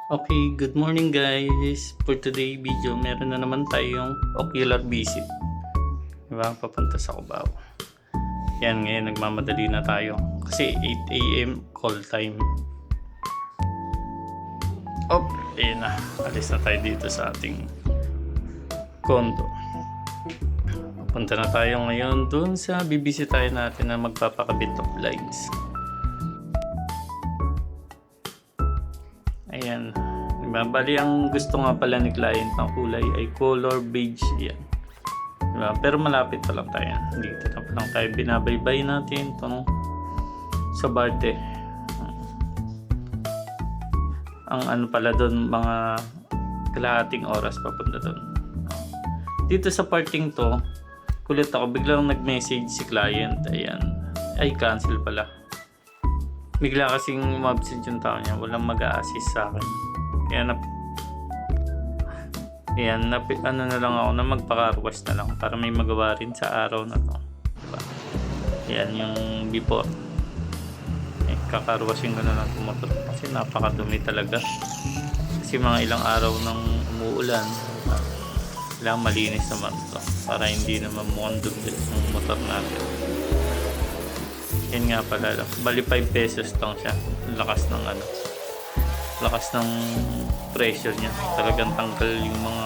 Okay, good morning guys. For today video, meron na naman tayong ocular visit. Diba? Papunta sa Cubao. Yan, ngayon nagmamadali na tayo. Kasi 8 AM call time. Oh, ayun na. Alis na tayo dito sa ating condo. Papunta na tayo ngayon dun sa bibisitahin natin na magpapakabit of lines. Ayan. Diba? Bali, ang gusto nga pala ni client ng kulay ay color beige yan. Diba? Pero malapit pa lang tayo. Dito na pa lang tayo. Binabaybay natin itong sa Barte. Ang ano pala doon, mga kalahating oras papunta doon. Dito sa parting to, kulit ako. Biglang nag-message si client. Ayan. Ay, cancel pala. Bigla kasing umabsent yung tao niya, walang mag-a-assist sa akin. Kaya ano na lang ako na magpaka-request na lang para may magawa rin sa araw na to. Diba? Yan yung before. Kakarwasin ko na lang itong motor kasi napakadumi talaga. Kasi mga ilang araw nang umuulan, kailangan malinis naman to para hindi naman mukhang dumi yung motor natin. Yan nga pala, bali 5 pesos lang siya. Lakas ng pressure niya. Talagang tanggal yung mga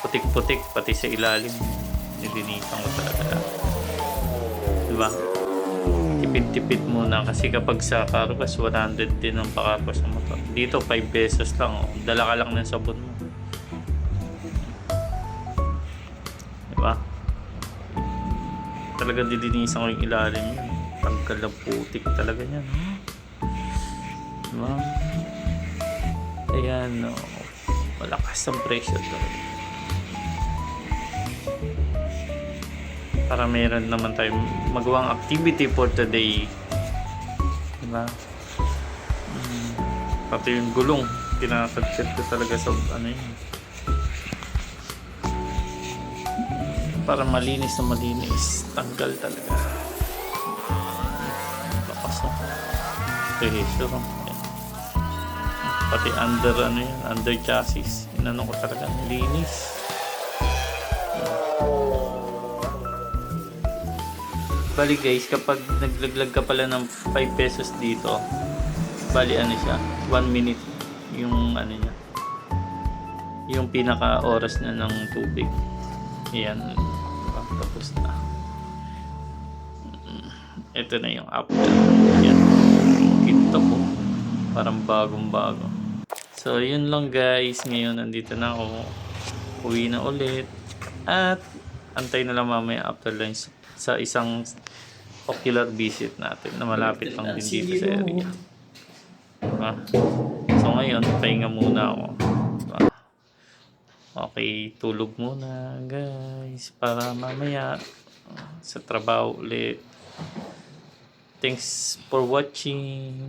putik-putik pati sa ilalim. Nilinisan ko talaga. Diba? Tipid-tipid muna kasi kapag sa carwash 100 din ang pakarwash ng motor. Dito 5 pesos lang. Oh. Dala ka lang ng sabon mo. Diba? Talagang dilinisan ko yung ilalim yun. Tanggal ng putik talaga yan. Diba? Ayan, no. Malakas ang pressure talaga. Para meron naman tayong magawang activity for today. Diba? Pati yung gulong. Tinatagset ko talaga sa ano yun. Para malinis na malinis. Tanggal talaga. Pressure. Pati under chassis. Inano ko talaga, linis. Bali guys, kapag naglaglag ka pala ng 5 pesos dito, bali ano siya, 1 minute yung ano niya. Yung pinaka oras na ng tubig. Ayan, tapos na. Ito na yung after. Ayan. Ito po. Parang bagong-bago. So, yun lang guys. Ngayon, nandito na ako. Uwi na ulit. At, antay na lang mamaya after lunch sa isang ocular visit natin na malapit lang din dito sa area. So, ngayon, pahinga muna ako. Okay, tulog muna guys. Para mamaya sa trabaho ulit. Thanks for watching.